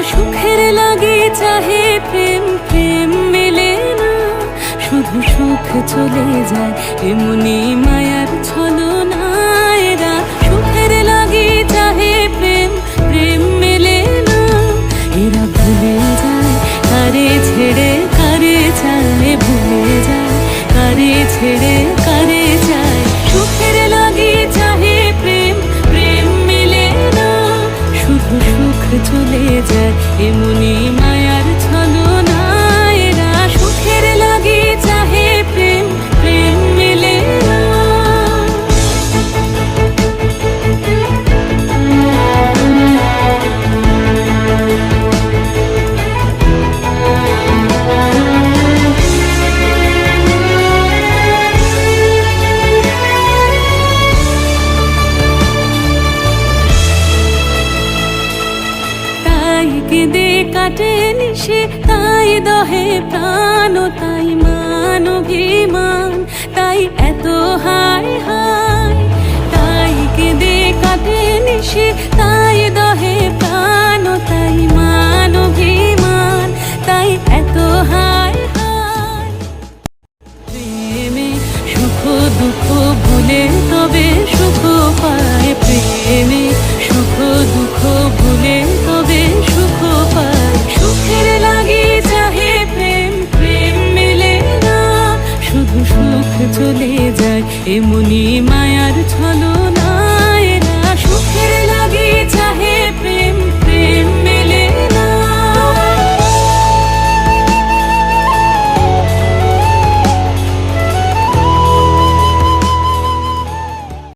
সুখের লাগে চাহে প্রেম, প্রেম মেলে না, শুধু সুখ চলে যায় এমনি মায়ার ছলনায়। এরা সুখের লাগে চাহে প্রেম, প্রেম মেলে না, এরা ভুলে যায় কারে ছেড়ে কারে চায়, ভুলে যায় কারে ছেড়ে কারে চায়। সুখের লাগে চাহে প্রেম, প্রেম মেলে না, শুধু সুখ চলে যায় এমনি মায়ার ছলনায়। এরা সুখের লাগে চাহে প্রেম, প্রেম মেলে না। তাই কেঁদে কাটে নিশে, তাই দহে প্রাণ, তাই মান অভিমান, তাই এত হায় হায়। তাই কেঁদে কাটে নিশে, তাই দহে প্রাণ, তাই মান অভিমান, তাই এত হায় হায়। প্রেমে সুখ দুঃখ ভুলে তবে সুখ পায়, প্রেমে সুখ দুঃখ ভুলে তবে সুখ পায়। সুখের লাগে চাহে প্রেম, প্রেম মেলে না, শুধু সুখ চলে যায় এমনি